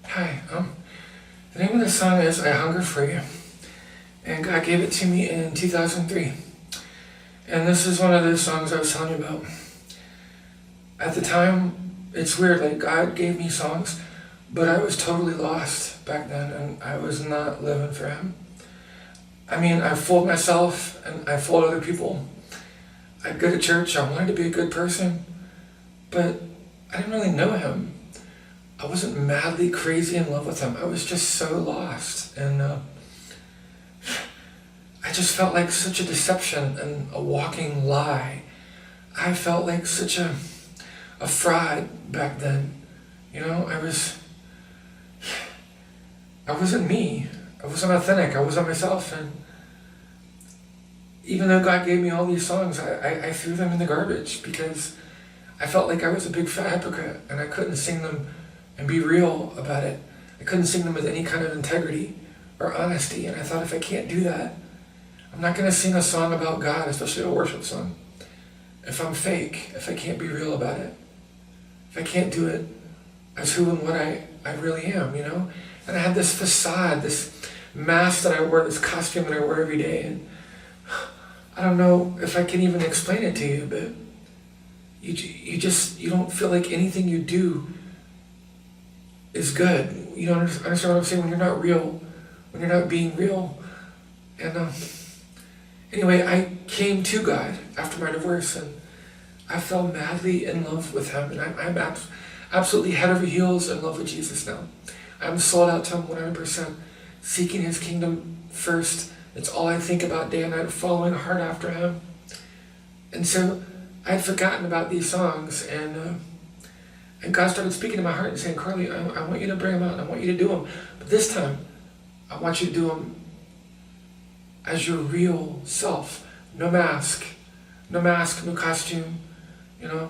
Hi, the name of the song is I Hunger For You, and God gave it to me in 2003. And this is one of those songs I was telling you about. At the time, it's weird, like God gave me songs, but I was totally lost back then, and I was not living for Him. I mean, I fooled myself, and I fooled other people. I'd go to church, I wanted to be a good person, but I didn't really know Him. I wasn't madly crazy in love with Him. I was just so lost. And I just felt like such a deception and a walking lie. I felt like such a fraud back then. You know, I wasn't me. I wasn't authentic. I wasn't myself. And even though God gave me all these songs, I threw them in the garbage because I felt like I was a big fat hypocrite and I couldn't sing them and be real about it. I couldn't sing them with any kind of integrity or honesty, and I thought, if I can't do that, I'm not going to sing a song about God, especially a worship song, if I'm fake, if I can't be real about it, if I can't do it as who and what I really am, you know? And I had this facade, this mask that I wore, this costume that I wear every day, and I don't know if I can even explain it to you, but you don't feel like anything you do is good. You don't understand what I'm saying? When you're not real, when you're not being real. And anyway, I came to God after my divorce, and I fell madly in love with Him, and I'm absolutely head over heels in love with Jesus now. I'm sold out to Him 100%, seeking His kingdom first. It's all I think about day and night, following hard after Him. And so I'd forgotten about these songs, and God started speaking to my heart and saying, Carly, I want you to bring them out, and I want you to do them. But this time, I want you to do them as your real self. No mask, no costume, you know,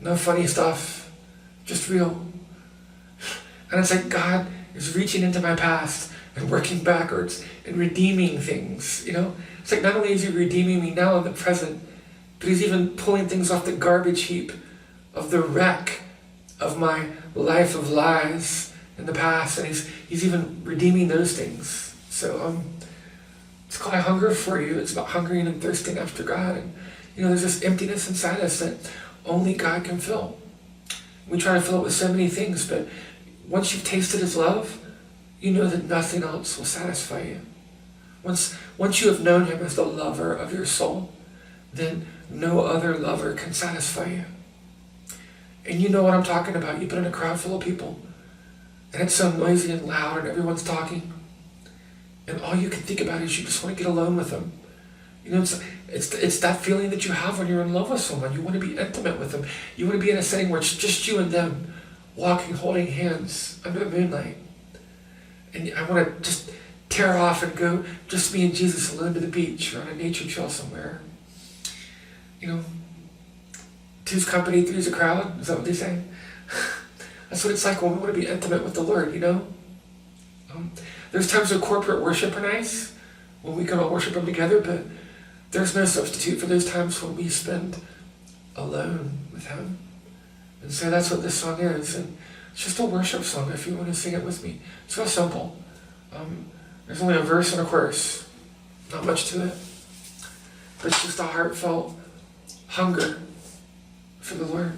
no funny stuff, just real. And it's like God is reaching into my past and working backwards and redeeming things, you know. It's like not only is He redeeming me now in the present, but He's even pulling things off the garbage heap of the wreck of my life of lies in the past, and he's even redeeming those things. So it's called I Hunger For You. It's about hungering and thirsting after God, and you know, there's this emptiness inside us that only God can fill. We try to fill it with so many things, but once you've tasted His love, you know that nothing else will satisfy you. Once you have known Him as the lover of your soul, then no other lover can satisfy you. And you know what I'm talking about. You've been in a crowd full of people, and it's so noisy and loud, and everyone's talking, and all you can think about is you just want to get alone with them. You know, it's that feeling that you have when you're in love with someone. You want to be intimate with them. You want to be in a setting where it's just you and them, walking, holding hands under the moonlight. And I want to just tear off and go, just me and Jesus alone to the beach or on a nature trail somewhere. You know, two's company, three's a crowd. Is that what they say? That's what it's like when we want to be intimate with the Lord, you know? There's times of corporate worship are nice, when we can all worship Him together, but there's no substitute for those times when we spend alone with Him. And so that's what this song is. And it's just a worship song if you want to sing it with me. It's real simple. There's only a verse and a chorus. Not much to it. But it's just a heartfelt hunger for the Lord.